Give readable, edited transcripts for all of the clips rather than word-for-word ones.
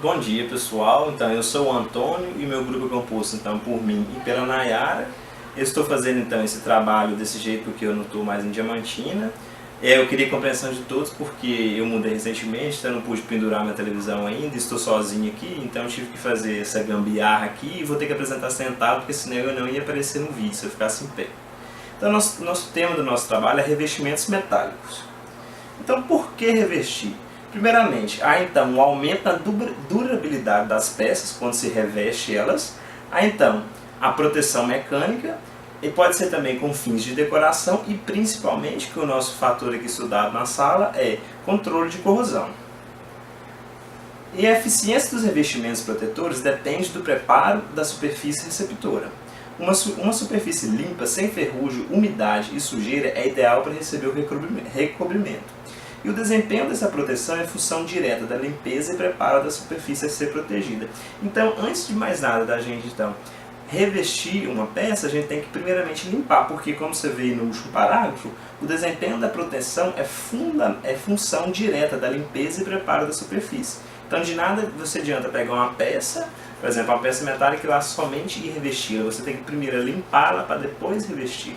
Bom dia pessoal, então eu sou o Antônio e meu grupo é composto então por mim e pela Nayara. Eu estou fazendo então esse trabalho desse jeito porque eu não estou mais em Diamantina. Eu queria a compreensão de todos porque eu mudei recentemente, então eu não pude pendurar minha televisão ainda, estou sozinho aqui, então eu tive que fazer essa gambiarra aqui e vou ter que apresentar sentado porque senão eu não ia aparecer no vídeo se eu ficasse em pé. Então nosso tema do nosso trabalho é revestimentos metálicos. Então por que revestir? Primeiramente, há então um aumento na durabilidade das peças quando se reveste elas. Há então a proteção mecânica, e pode ser também com fins de decoração e principalmente, que o nosso fator aqui estudado na sala é controle de corrosão. E a eficiência dos revestimentos protetores depende do preparo da superfície receptora. Uma superfície limpa, sem ferrugem, umidade e sujeira é ideal para receber o recobrimento. E o desempenho dessa proteção é função direta da limpeza e preparo da superfície a ser protegida. Então, antes de mais nada da gente revestir uma peça, a gente tem que primeiramente limpar, porque como você vê no último parágrafo, o desempenho da proteção é função direta da limpeza e preparo da superfície. Então de nada você adianta pegar uma peça, por exemplo, uma peça metálica e lá somente e revesti-la. Você tem que primeiro limpá-la para depois revestir.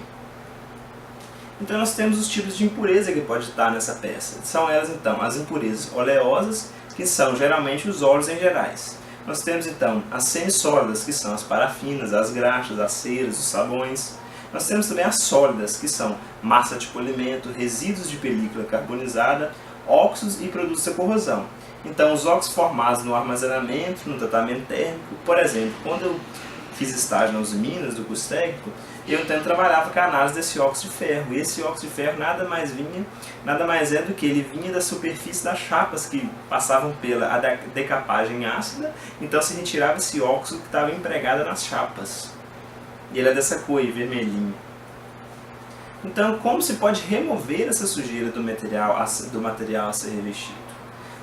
Então nós temos os tipos de impureza que pode estar nessa peça. São elas então as impurezas oleosas, que são geralmente os óleos em gerais. Nós temos então as semissólidas, que são as parafinas, as graxas, as ceras, os sabões. Nós temos também as sólidas, que são massa de polimento, resíduos de película carbonizada, óxidos e produtos de corrosão. Então os óxidos formados no armazenamento, no tratamento térmico, por exemplo, quando eu fiz estágio nas Minas do curso técnico, eu então trabalhava com a análise desse óxido de ferro. E esse óxido de ferro nada mais é do que ele vinha da superfície das chapas que passavam pela decapagem ácida, então se retirava esse óxido que estava empregado nas chapas. E ele é dessa cor aí, vermelhinho. Então, como se pode remover essa sujeira do material a ser revestido?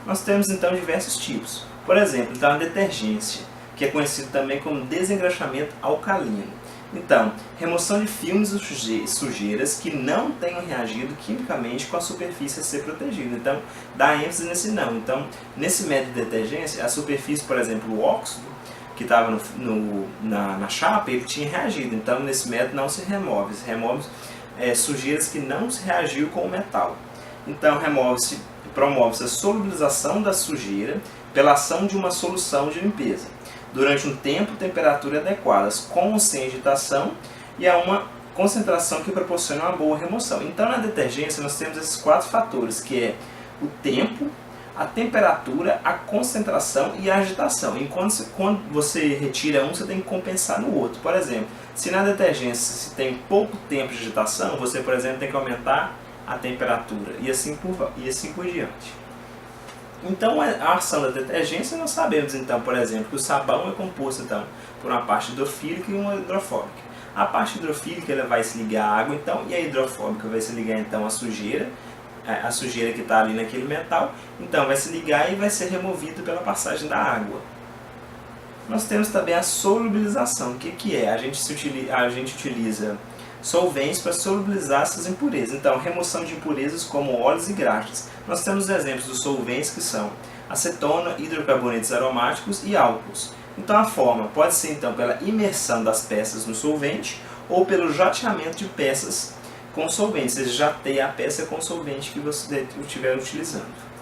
Nós temos então diversos tipos. Por exemplo, então, a detergência, que é conhecido também como desengraxamento alcalino. Então, remoção de filmes e sujeiras que não tenham reagido quimicamente com a superfície a ser protegida. Então, dá ênfase nesse não. Então, nesse método de detergência, a superfície, por exemplo, o óxido, que estava na chapa, ele tinha reagido. Então, nesse método não se remove. Se remove sujeiras que não se reagiu com o metal. Então, promove-se a solubilização da sujeira pela ação de uma solução de limpeza, durante um tempo, temperatura adequadas, com ou sem agitação, e a uma concentração que proporciona uma boa remoção. Então, na detergência, nós temos esses 4 fatores, que é o tempo, a temperatura, a concentração e a agitação. Enquanto quando você retira um, você tem que compensar no outro. Por exemplo, se na detergência se tem pouco tempo de agitação, você, por exemplo, tem que aumentar a temperatura, e assim por diante. Então, a ação da detergência, nós sabemos, então, por exemplo, que o sabão é composto então, por uma parte hidrofílica e uma hidrofóbica. A parte hidrofílica ela vai se ligar à água, então, e a hidrofóbica vai se ligar então à sujeira que está ali naquele metal, então vai se ligar e vai ser removido pela passagem da água. Nós temos também a solubilização. O que é? A gente utiliza solventes para solubilizar essas impurezas. Então, remoção de impurezas como óleos e graxas. Nós temos exemplos dos solventes que são acetona, hidrocarbonetos aromáticos e álcools. Então, a forma pode ser então pela imersão das peças no solvente ou pelo jateamento de peças com solvente. Você jateia a peça com o solvente que você estiver utilizando.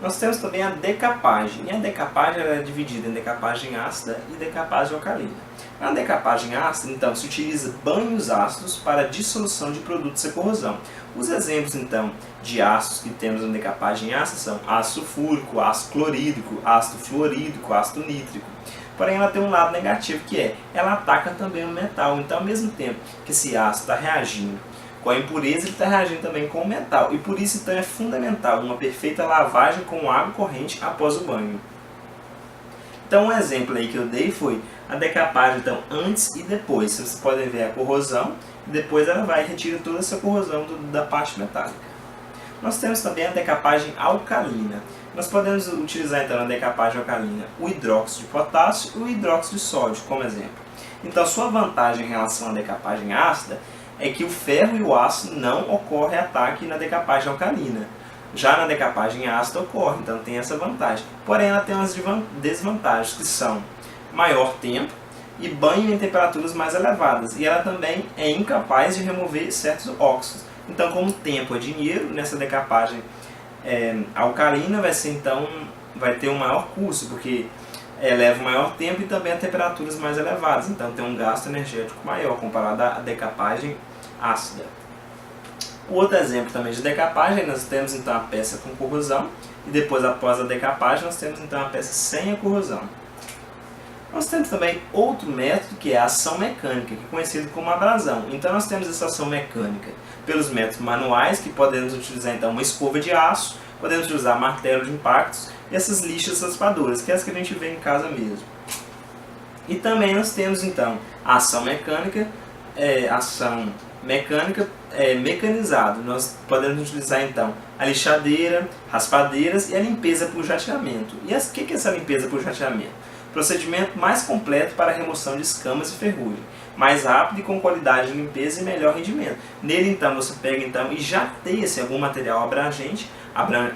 Nós temos também a decapagem. E a decapagem é dividida em decapagem ácida e decapagem alcalina. Na decapagem ácida, então, se utiliza banhos ácidos para dissolução de produtos de corrosão. Os exemplos, então, de ácidos que temos na decapagem ácida são ácido sulfúrico, ácido clorídrico, ácido fluorídrico, ácido nítrico. Porém, ela tem um lado negativo, que é, ela ataca também o metal. Então, ao mesmo tempo que esse ácido está reagindo com a impureza, ele está reagindo também com o metal. E por isso, então, é fundamental uma perfeita lavagem com água corrente após o banho. Então, um exemplo aí que eu dei foi a decapagem, então, antes e depois. Vocês podem ver a corrosão, e depois ela vai e retira toda essa corrosão da parte metálica. Nós temos também a decapagem alcalina. Nós podemos utilizar, então, na decapagem alcalina o hidróxido de potássio e o hidróxido de sódio, como exemplo. Então, sua vantagem em relação à decapagem ácida é que o ferro e o ácido não ocorre ataque na decapagem alcalina. Já na decapagem ácida ocorre, então tem essa vantagem. Porém, ela tem umas desvantagens, que são maior tempo e banho em temperaturas mais elevadas. E ela também é incapaz de remover certos óxidos. Então, como tempo é dinheiro, nessa decapagem alcalina vai ter um maior custo, porque leva um maior tempo e também a temperaturas mais elevadas. Então tem um gasto energético maior comparado à decapagem ácida. O outro exemplo também de decapagem, nós temos então a peça com corrosão, e depois, após a decapagem, nós temos então a peça sem a corrosão. Nós temos também outro método, que é a ação mecânica, que é conhecido como abrasão. Então nós temos essa ação mecânica pelos métodos manuais, que podemos utilizar então uma escova de aço, podemos utilizar martelo de impactos e essas lixas raspadoras, que é as que a gente vê em casa mesmo. E também nós temos então a ação mecânica, mecanizada. Nós podemos utilizar então a lixadeira, raspadeiras e a limpeza por jateamento. E o que é essa limpeza por jateamento? Procedimento mais completo para a remoção de escamas e ferrugem, mais rápido e com qualidade de limpeza e melhor rendimento. Nele então você pega então e jateia-se algum material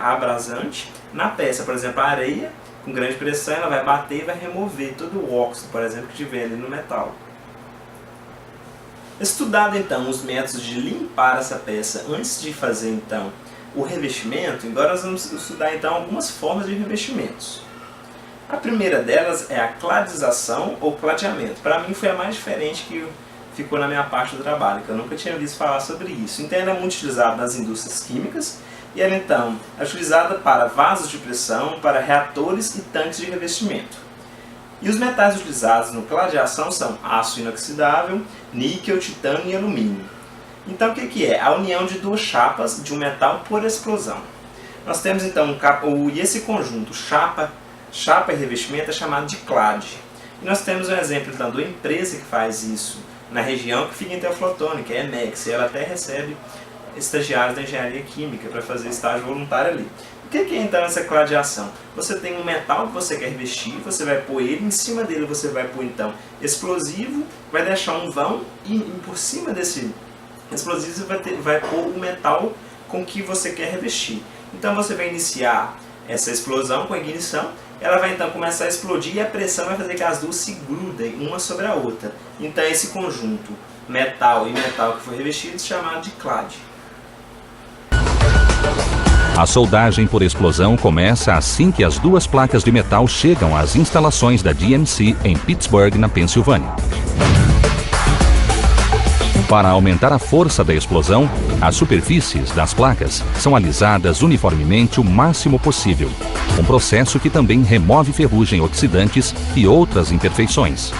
abrasante na peça, por exemplo a areia com grande pressão, ela vai bater e vai remover todo o óxido, por exemplo, que tiver ali no metal. Estudado então os métodos de limpar essa peça antes de fazer então o revestimento, agora nós vamos estudar então algumas formas de revestimentos. A primeira delas é a cladização ou cladeamento. Para mim foi a mais diferente que ficou na minha parte do trabalho, que eu nunca tinha visto falar sobre isso. Então ela é muito utilizada nas indústrias químicas e ela então é utilizada para vasos de pressão, para reatores e tanques de revestimento. E os metais utilizados no cladeação são aço inoxidável, níquel, titânio e alumínio. Então o que é? A união de duas chapas de um metal por explosão. Nós temos então esse conjunto chapa e revestimento é chamado de clade. E nós temos um exemplo então, de uma empresa que faz isso na região, que fica em Teoflotone, que é a Emex, e ela até recebe estagiários da engenharia química para fazer estágio voluntário ali. O que é então essa cladeação? Você tem um metal que você quer revestir, você vai pôr ele, em cima dele você vai pôr então explosivo, vai deixar um vão e por cima desse explosivo você vai pôr o metal com que você quer revestir. Então você vai iniciar essa explosão com a ignição, ela vai então começar a explodir e a pressão vai fazer que as duas se grudem uma sobre a outra. Então esse conjunto metal e metal que foi revestido é chamado de clade. A soldagem por explosão começa assim que as duas placas de metal chegam às instalações da DMC em Pittsburgh, na Pensilvânia. Para aumentar a força da explosão, as superfícies das placas são alisadas uniformemente o máximo possível, um processo que também remove ferrugem oxidantes e outras imperfeições.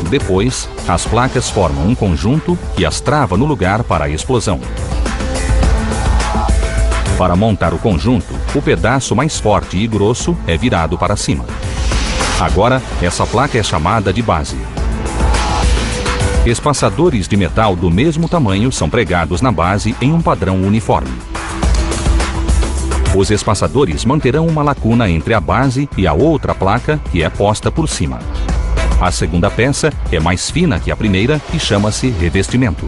Depois, as placas formam um conjunto que as trava no lugar para a explosão. Para montar o conjunto, o pedaço mais forte e grosso é virado para cima. Agora, essa placa é chamada de base. Espaçadores de metal do mesmo tamanho são pregados na base em um padrão uniforme. Os espaçadores manterão uma lacuna entre a base e a outra placa, que é posta por cima. A segunda peça é mais fina que a primeira e chama-se revestimento.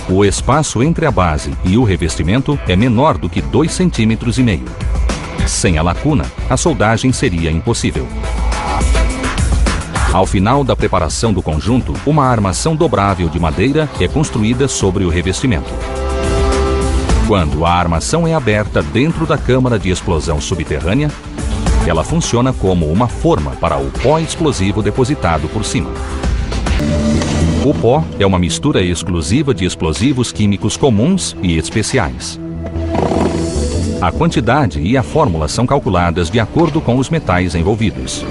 O espaço entre a base e o revestimento é menor do que 2,5 cm. Sem a lacuna, a soldagem seria impossível. Ao final da preparação do conjunto, uma armação dobrável de madeira é construída sobre o revestimento. Quando a armação é aberta dentro da câmara de explosão subterrânea, ela funciona como uma forma para o pó explosivo depositado por cima. O pó é uma mistura exclusiva de explosivos químicos comuns e especiais. A quantidade e a fórmula são calculadas de acordo com os metais envolvidos.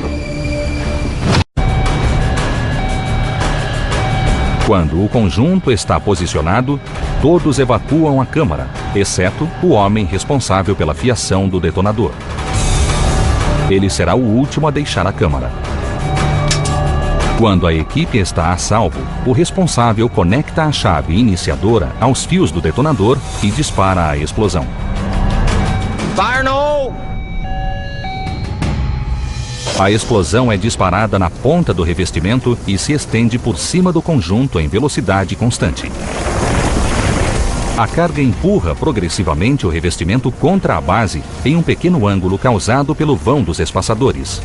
Quando o conjunto está posicionado, todos evacuam a câmara, exceto o homem responsável pela fiação do detonador. Ele será o último a deixar a câmara. Quando a equipe está a salvo, o responsável conecta a chave iniciadora aos fios do detonador e dispara a explosão. Fire no! A explosão é disparada na ponta do revestimento e se estende por cima do conjunto em velocidade constante. A carga empurra progressivamente o revestimento contra a base em um pequeno ângulo causado pelo vão dos espaçadores.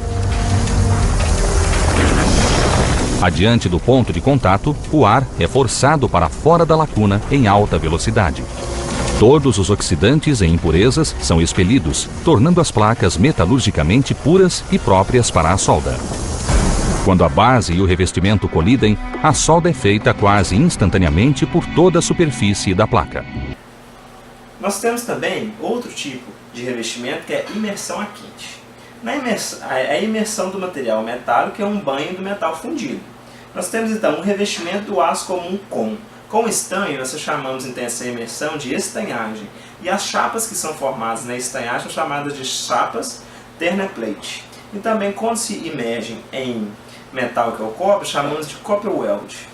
Adiante do ponto de contato, o ar é forçado para fora da lacuna em alta velocidade. Todos os oxidantes e impurezas são expelidos, tornando as placas metalurgicamente puras e próprias para a solda. Quando a base e o revestimento colidem, a solda é feita quase instantaneamente por toda a superfície da placa. Nós temos também outro tipo de revestimento que é imersão a quente. A imersão do material metálico é um banho do metal fundido. Nós temos então um revestimento do aço comum com estanho, nós chamamos então essa imersão de estanhagem. E as chapas que são formadas na estanhagem são chamadas de chapas thermoplate. E também quando se imergem em metal que é o cobre, chamamos de copper weld.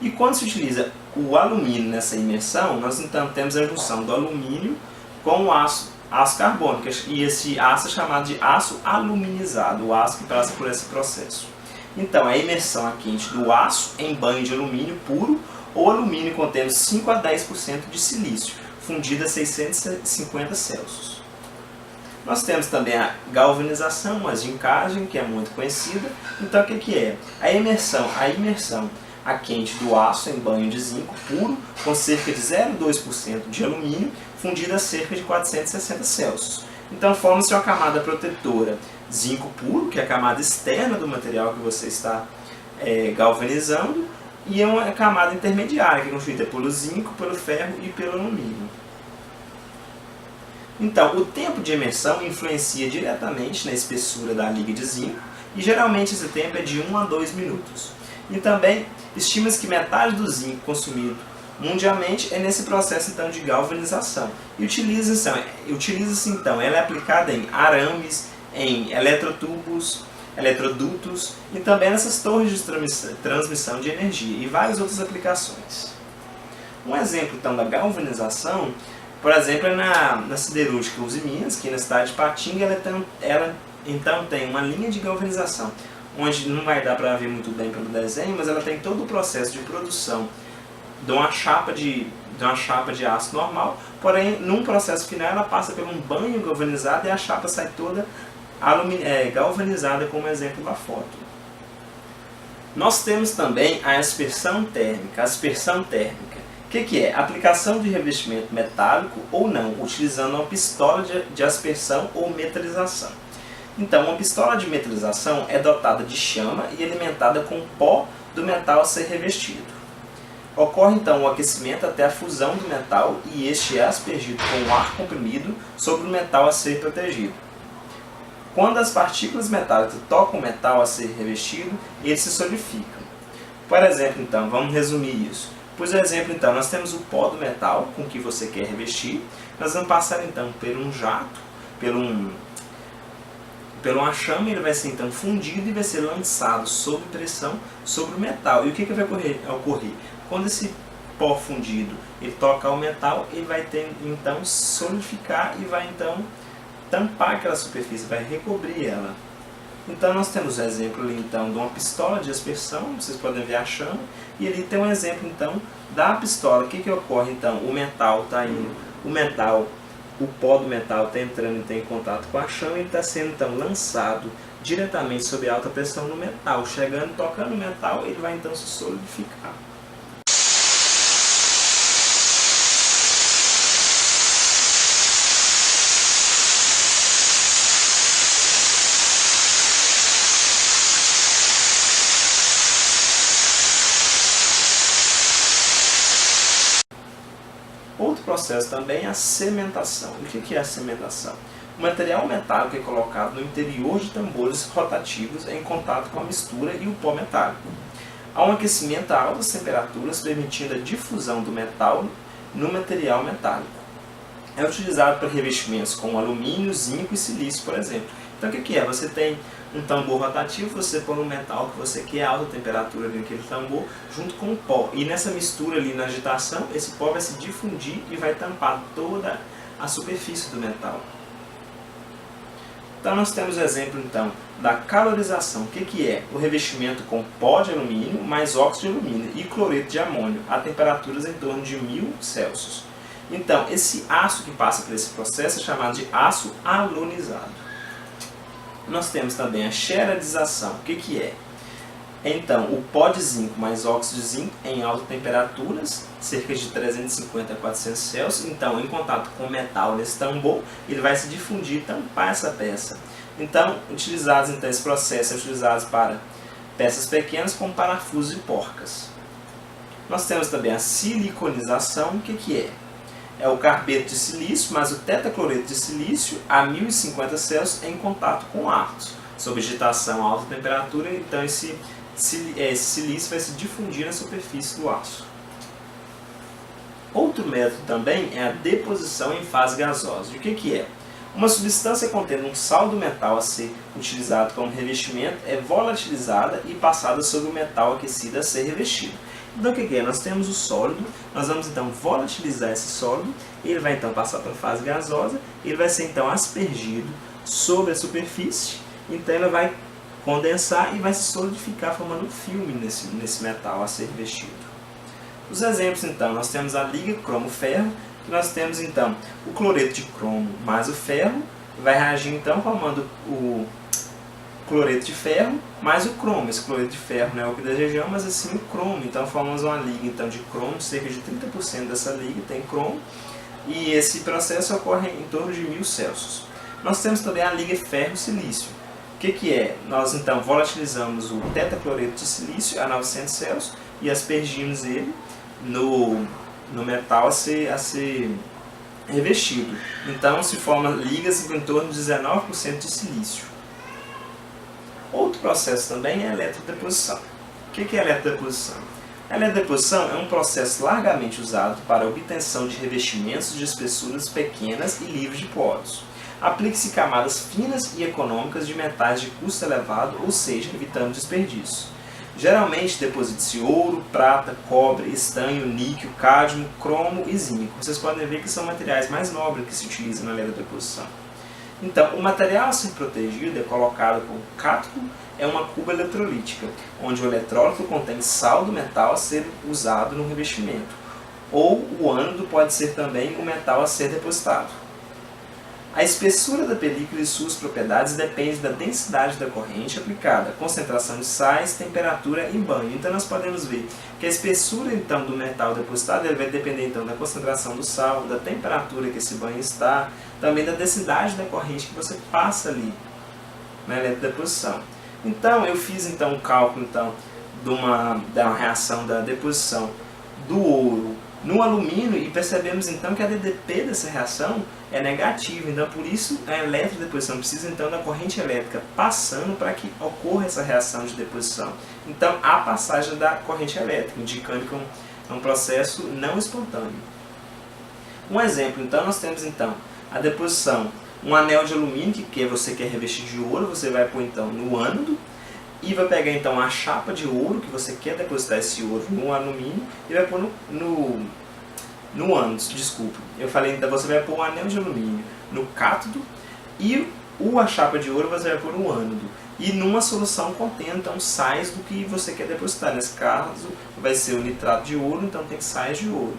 E quando se utiliza o alumínio nessa imersão, nós então temos a junção do alumínio com o aço carbônico. E esse aço é chamado de aço aluminizado, o aço que passa por esse processo. Então, a imersão a quente do aço em banho de alumínio puro ou alumínio contendo 5 a 10% de silício, fundido a 650 Celsius. Nós temos também a galvanização, a zincagem, que é muito conhecida. Então, o que é? A imersão a quente do aço em banho de zinco puro, com cerca de 0,2% de alumínio, fundido a cerca de 460 Celsius. Então, forma-se uma camada protetora zinco puro, que é a camada externa do material que você está galvanizando, e é uma camada intermediária, que é constituída pelo zinco, pelo ferro e pelo alumínio. Então, o tempo de imersão influencia diretamente na espessura da liga de zinco, e geralmente esse tempo é de 1 a 2 minutos. E também estima-se que metade do zinco consumido mundialmente é nesse processo então de galvanização. E utiliza-se então, ela é aplicada em arames, em eletrodutos e também nessas torres de transmissão de energia e várias outras aplicações. Um exemplo então da galvanização, por exemplo, é na siderúrgica Uzi Minas, que na cidade de Patinga, ela então tem uma linha de galvanização, onde não vai dar para ver muito bem pelo desenho, mas ela tem todo o processo de produção de uma chapa de aço normal, porém, num processo final, ela passa por um banho galvanizado e a chapa sai toda galvanizada, como exemplo da foto. Nós temos também a aspersão térmica. O que é? Aplicação de revestimento metálico ou não, utilizando uma pistola de aspersão ou metalização. Então, uma pistola de metalização é dotada de chama e alimentada com pó do metal a ser revestido. Ocorre então o aquecimento até a fusão do metal e este é aspergido com o ar comprimido sobre o metal a ser protegido. Quando as partículas metálicas tocam o metal a ser revestido, eles se solidificam. Por exemplo, então, vamos resumir isso. Por exemplo, então, nós temos o pó do metal com que você quer revestir. Nós vamos passar então por um jato, por uma chama, ele vai ser então fundido e vai ser lançado sob pressão sobre o metal. E o que vai ocorrer? Quando esse pó fundido ele tocar o metal, ele vai então solidificar e vai então tampar aquela superfície, vai recobrir ela. Então nós temos o exemplo ali então de uma pistola de aspersão, vocês podem ver a chama, e ali tem um exemplo então da pistola. O que ocorre então? O metal está indo, o pó do metal está entrando em contato com a chama e está sendo então lançado diretamente sob alta pressão no metal, chegando, tocando o metal, ele vai então se solidificar. Outro processo também é a cementação. O que é a cementação? O material metálico é colocado no interior de tambores rotativos em contato com a mistura e o pó metálico. Há um aquecimento a altas temperaturas permitindo a difusão do metal no material metálico. É utilizado para revestimentos com alumínio, zinco e silício, por exemplo. Então o que é? Você tem um tambor rotativo, você põe um metal que você quer a alta temperatura naquele tambor, junto com o pó. E nessa mistura ali, na agitação, esse pó vai se difundir e vai tampar toda a superfície do metal. Então nós temos o exemplo então da calorização. O que é? O revestimento com pó de alumínio mais óxido de alumínio e cloreto de amônio a temperaturas em torno de 1000 Celsius. Então esse aço que passa por esse processo é chamado de aço alunizado. Nós temos também a xeradização. O que é? Então, o pó de zinco mais óxido de zinco em altas temperaturas, cerca de 350 a 400 Celsius. Então, em contato com o metal nesse tambor, ele vai se difundir e tampar essa peça. Então, esse processo é utilizado para peças pequenas como parafusos e porcas. Nós temos também a siliconização. O que é? É o carbeto de silício mais o tetacloreto de silício a 1050 Celsius em contato com aço. Sob agitação a alta temperatura, então esse silício vai se difundir na superfície do aço. Outro método também é a deposição em fase gasosa. O que é? Uma substância contendo um sal do metal a ser utilizado como revestimento é volatilizada e passada sobre o metal aquecido a ser revestido. Então o que é? Nós temos o sólido, nós vamos então volatilizar esse sólido, ele vai então passar para a fase gasosa, ele vai ser então aspergido sobre a superfície, então ele vai condensar e vai se solidificar formando um filme nesse metal a ser revestido. Os exemplos então, nós temos a liga cromo-ferro, que nós temos então o cloreto de cromo mais o ferro, vai reagir então formando o cloreto de ferro mais o cromo. Esse cloreto de ferro não é o que desejamos, mas assim o cromo. Então formamos uma liga então, de cromo, cerca de 30% dessa liga tem cromo, e esse processo ocorre em torno de 1000 Celsius. Nós temos também a liga ferro-silício. O que é? Nós então volatilizamos o tetacloreto de silício a 900 Celsius e aspergimos ele no metal a ser revestido. Então se formam ligas em torno de 19% de silício. Outro processo também é a eletrodeposição. O que é a eletrodeposição? A eletrodeposição é um processo largamente usado para a obtenção de revestimentos de espessuras pequenas e livres de poros. Aplique-se camadas finas e econômicas de metais de custo elevado, ou seja, evitando desperdício. Geralmente deposita-se ouro, prata, cobre, estanho, níquel, cádmio, cromo e zinco. Vocês podem ver que são materiais mais nobres que se utilizam na eletrodeposição. Então, o material a ser protegido é colocado com cátodo, é uma cuba eletrolítica, onde o eletrólito contém sal do metal a ser usado no revestimento. Ou o ânodo pode ser também o metal a ser depositado. A espessura da película e suas propriedades depende da densidade da corrente aplicada, concentração de sais, temperatura e banho. Então nós podemos ver que a espessura então, do metal depositado ele vai depender então, da concentração do sal, da temperatura que esse banho está, também da densidade da corrente que você passa ali na eletrodeposição. Então eu fiz então, um cálculo então, da reação da deposição do ouro no alumínio e percebemos então que a DDP dessa reação é negativa, então por isso a eletrodeposição precisa então da corrente elétrica passando para que ocorra essa reação de deposição. Então há passagem da corrente elétrica, indicando que é um processo não espontâneo. Um exemplo, então nós temos então a deposição, um anel de alumínio que você quer revestir de ouro, você vai pôr então no ânodo, e vai pegar então a chapa de ouro, que você quer depositar esse ouro no alumínio, e vai pôr no ânodo, desculpa. Eu falei, então você vai pôr um anel de alumínio no cátodo, e a chapa de ouro você vai pôr no ânodo. E numa solução contém então sais do que você quer depositar. Nesse caso vai ser o nitrato de ouro, então tem sais de ouro.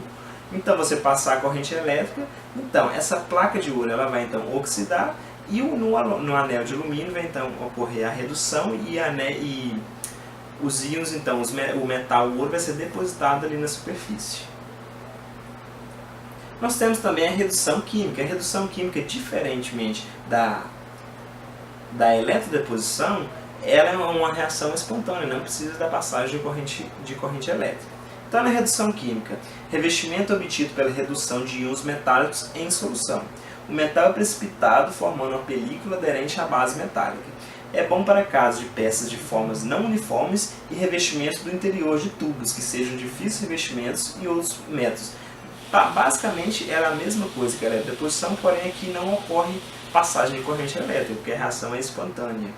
Então você passar a corrente elétrica, então essa placa de ouro ela vai então oxidar, e no anel de alumínio vai então ocorrer a redução e os íons, então o metal, o ouro vai ser depositado ali na superfície. Nós temos também a redução química. A redução química, diferentemente da eletrodeposição, ela é uma reação espontânea, não precisa da passagem de corrente elétrica. Então, na redução química, revestimento obtido pela redução de íons metálicos em solução. O metal é precipitado, formando uma película aderente à base metálica. É bom para casos de peças de formas não uniformes e revestimentos do interior de tubos, que sejam difíceis revestimentos e outros métodos. Basicamente, ela é a mesma coisa que a eletrodeposição, porém aqui não ocorre passagem de corrente elétrica, porque a reação é espontânea.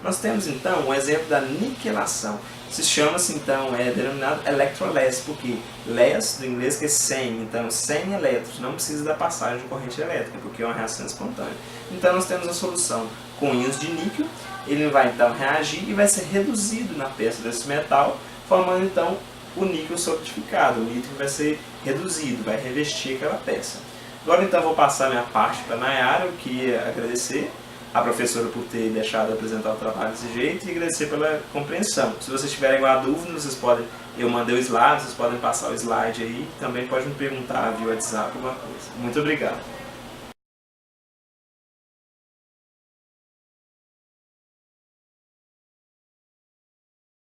Nós temos então o exemplo da niquelação. Se chama-se então, é denominado electroless, porque less do inglês que é sem, então sem elétrons, não precisa da passagem de corrente elétrica, porque é uma reação espontânea. Então nós temos a solução com íons de níquel, ele vai então reagir e vai ser reduzido na peça desse metal, formando então o níquel solidificado. O níquel vai ser reduzido, vai revestir aquela peça. Agora então vou passar minha parte para a Nayara. Eu queria agradecer a professora por ter deixado eu apresentar o trabalho desse jeito e agradecer pela compreensão. Se vocês tiverem alguma dúvida, eu mandei o slide, vocês podem passar o slide aí, também pode me perguntar via WhatsApp alguma coisa. Muito obrigado.